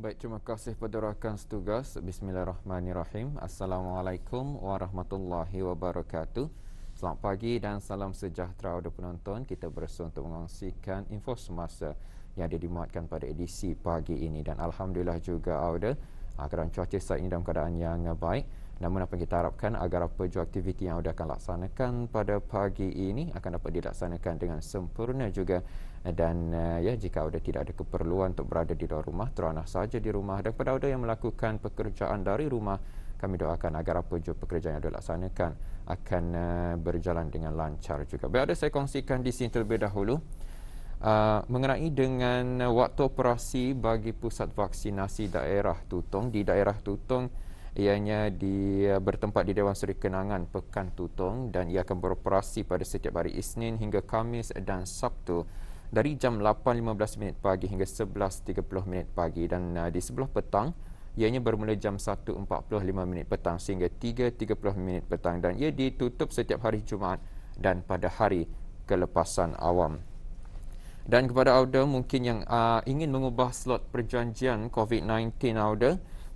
Baik, terima kasih pada rakan setugas. Bismillahirrahmanirrahim. Assalamualaikum warahmatullahi wabarakatuh. Selamat pagi dan salam sejahtera kepada penonton. Kita bersua untuk mengongsikan info semasa yang ada dimuatkan pada edisi pagi ini. Dan Alhamdulillah juga keadaan cuaca saat ini dalam keadaan yang baik. Namun apa yang kita harapkan agar apa jua aktiviti yang akan laksanakan pada pagi ini akan dapat dilaksanakan dengan sempurna juga. Dan jika tidak ada keperluan untuk berada di luar rumah, teranah saja di rumah. Dan kepada yang melakukan pekerjaan dari rumah, kami doakan agar apa jua pekerjaan yang dilaksanakan akan berjalan dengan lancar juga. Baik, saya kongsikan di sini terlebih dahulu mengenai dengan waktu operasi bagi pusat vaksinasi daerah Tutong. Di daerah Tutong, ianya bertempat di Dewan Seri Kenangan Pekan Tutong, dan ia akan beroperasi pada setiap hari Isnin hingga Khamis dan Sabtu dari jam 8.15 pagi hingga 11.30 pagi, dan di sebelah petang ianya bermula jam 1.45 petang sehingga 3.30 petang, dan ia ditutup setiap hari Jumaat dan pada hari kelepasan awam. Dan kepada auda mungkin yang ingin mengubah slot perjanjian COVID-19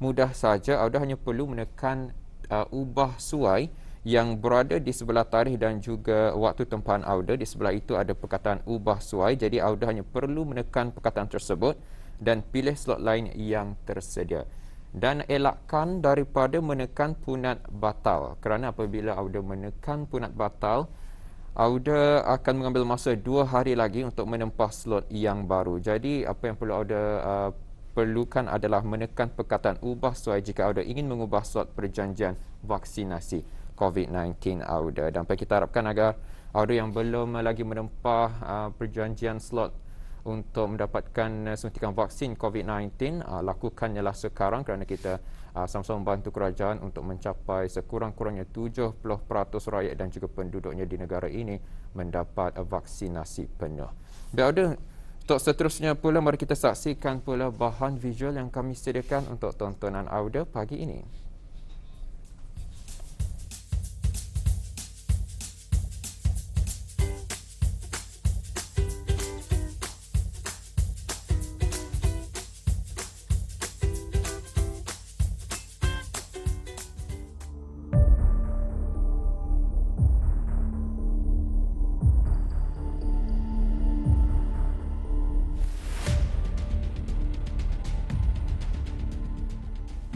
mudah saja. Hanya perlu menekan ubah suai yang berada di sebelah tarikh dan juga waktu tempahan di sebelah itu ada perkataan ubah suai. Jadi hanya perlu menekan perkataan tersebut dan pilih slot lain yang tersedia. Dan elakkan daripada menekan punat batal, kerana apabila menekan punat batal, akan mengambil masa 2 hari lagi untuk menempah slot yang baru. Jadi apa yang perlu perlukan adalah menekan perkataan ubah suai jika ingin mengubah slot perjanjian vaksinasi COVID-19 Dan kita harapkan agar yang belum lagi menempah perjanjian slot untuk mendapatkan suntikan vaksin COVID-19, lakukannya sekarang, kerana kita sama-sama membantu kerajaan untuk mencapai sekurang-kurangnya 70% rakyat dan juga penduduknya di negara ini mendapat vaksinasi penuh. Dan untuk seterusnya pula, mari kita saksikan pula bahan visual yang kami sediakan untuk tontonan audio pagi ini.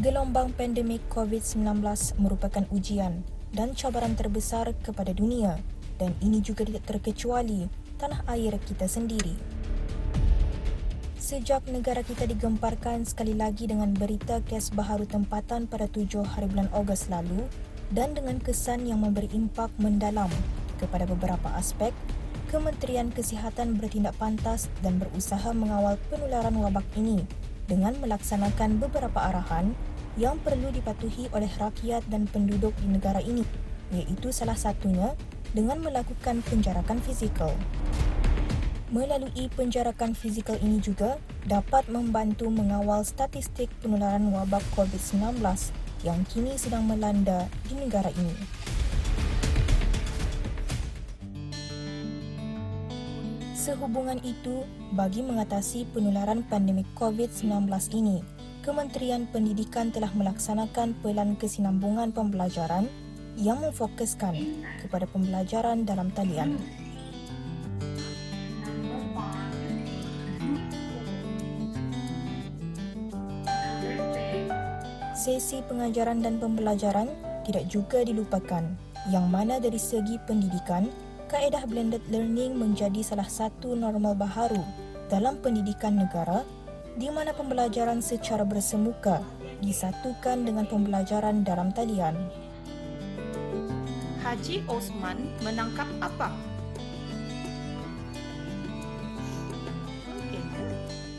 Gelombang pandemik COVID-19 merupakan ujian dan cabaran terbesar kepada dunia, dan ini juga tidak terkecuali tanah air kita sendiri. Sejak negara kita digemparkan sekali lagi dengan berita kes baharu tempatan pada 7 hari bulan Ogos lalu, dan dengan kesan yang memberi impak mendalam kepada beberapa aspek, Kementerian Kesihatan bertindak pantas dan berusaha mengawal penularan wabak ini dengan melaksanakan beberapa arahan yang perlu dipatuhi oleh rakyat dan penduduk di negara ini, iaitu salah satunya dengan melakukan penjarakan fizikal. Melalui penjarakan fizikal ini juga dapat membantu mengawal statistik penularan wabak COVID-19 yang kini sedang melanda di negara ini. Sehubungan itu, bagi mengatasi penularan pandemik COVID-19 ini, Kementerian Pendidikan telah melaksanakan pelan kesinambungan pembelajaran yang memfokuskan kepada pembelajaran dalam talian. Sesi pengajaran dan pembelajaran tidak juga dilupakan, yang mana dari segi pendidikan, kaedah blended learning menjadi salah satu normal baharu dalam pendidikan negara, di mana pembelajaran secara bersemuka disatukan dengan pembelajaran dalam talian. Haji Osman menangkap apa?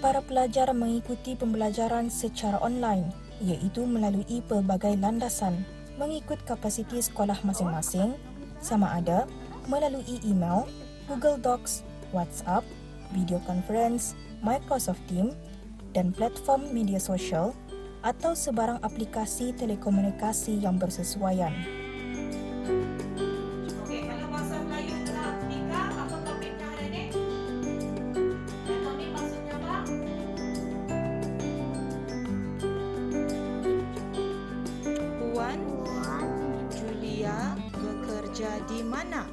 Para pelajar mengikuti pembelajaran secara online, iaitu melalui pelbagai landasan mengikut kapasiti sekolah masing-masing, sama ada melalui email, Google Docs, WhatsApp, video conference, Microsoft Teams, dan platform media sosial atau sebarang aplikasi telekomunikasi yang bersesuaian. mana?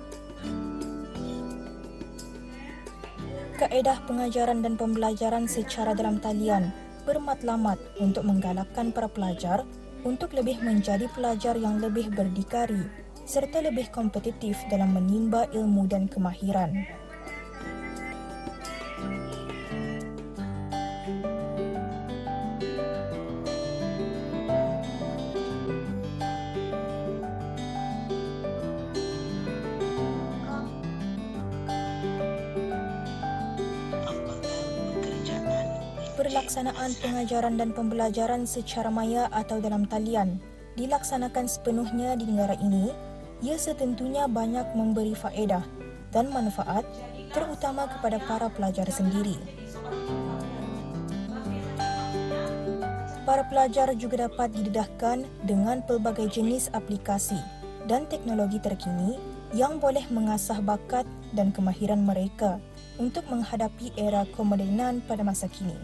Kaedah pengajaran dan pembelajaran secara dalam talian bermatlamat untuk menggalakkan para pelajar untuk lebih menjadi pelajar yang lebih berdikari serta lebih kompetitif dalam menimba ilmu dan kemahiran. Pelaksanaan pengajaran dan pembelajaran secara maya atau dalam talian dilaksanakan sepenuhnya di negara ini, ia setentunya banyak memberi faedah dan manfaat terutama kepada para pelajar sendiri. Para pelajar juga dapat didedahkan dengan pelbagai jenis aplikasi dan teknologi terkini yang boleh mengasah bakat dan kemahiran mereka untuk menghadapi era kemodenan pada masa kini.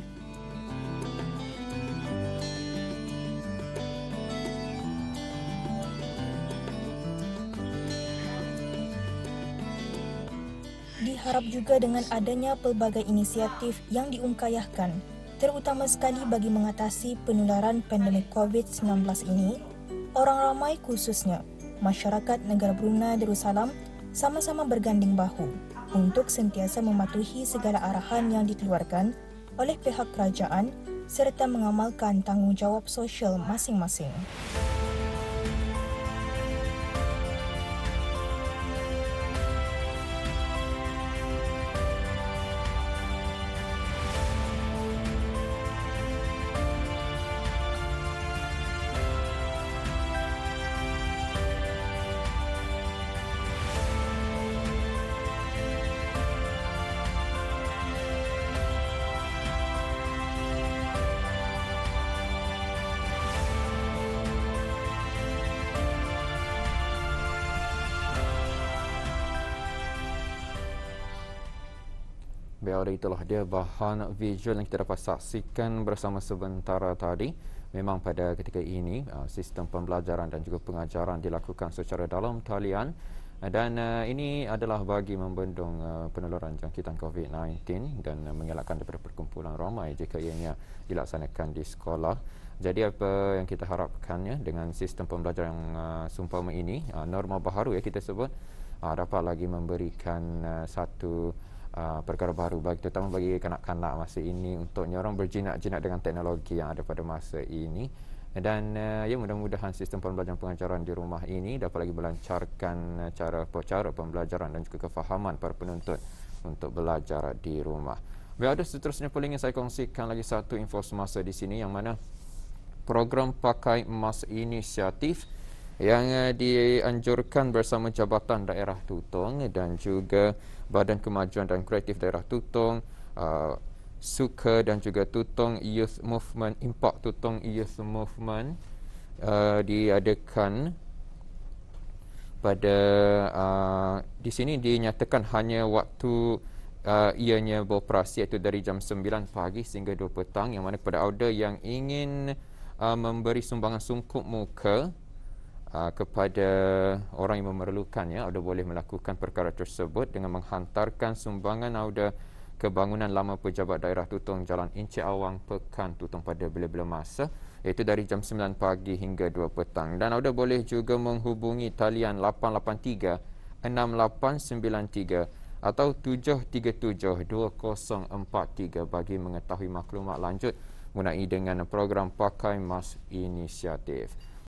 Diharap juga dengan adanya pelbagai inisiatif yang diungkayahkan, terutama sekali bagi mengatasi penularan pandemik COVID-19 ini, orang ramai khususnya masyarakat negara Brunei Darussalam sama-sama berganding bahu untuk sentiasa mematuhi segala arahan yang dikeluarkan oleh pihak kerajaan serta mengamalkan tanggungjawab sosial masing-masing. Baik, itulah dia bahan visual yang kita dapat saksikan bersama sementara tadi. Memang pada ketika ini sistem pembelajaran dan juga pengajaran dilakukan secara dalam talian dan ini adalah bagi membendung penularan jangkitan COVID-19 dan mengelakkan daripada perkumpulan ramai jika ianya dilaksanakan di sekolah. Jadi apa yang kita harapkannya dengan sistem pembelajaran yang seumpama ini, norma baharu kita sebut, dapat lagi memberikan satu perkara baru terutama bagi kanak-kanak masa ini untuk orang berjinak-jinak dengan teknologi yang ada pada masa ini dan mudah-mudahan sistem pembelajaran pengajaran di rumah ini dapat lagi melancarkan cara pembelajaran dan juga kefahaman para penuntut untuk belajar di rumah. Baik, ada seterusnya pula ingin saya kongsikan lagi satu info semasa di sini yang mana program Pakai Emas Inisiatif yang dianjurkan bersama Jabatan Daerah Tutong dan juga Badan Kemajuan dan Kreatif Daerah Tutong, Suka dan juga Tutong Youth Movement, Impak Tutong Youth Movement diadakan pada di sini dinyatakan hanya waktu ianya beroperasi iaitu dari jam 9 pagi sehingga 2 petang, yang mana kepada auda yang ingin memberi sumbangan sungkup muka kepada orang yang memerlukannya, auda boleh melakukan perkara tersebut dengan menghantarkan sumbangan auda ke bangunan lama Pejabat Daerah Tutong Jalan Encik Awang, Pekan Tutong pada bila-bila masa, iaitu dari jam 9 pagi hingga 2 petang. Dan auda boleh juga menghubungi talian 883 6893 atau 737 2043 bagi mengetahui maklumat lanjut mengenai dengan program Pakai Emas Inisiatif.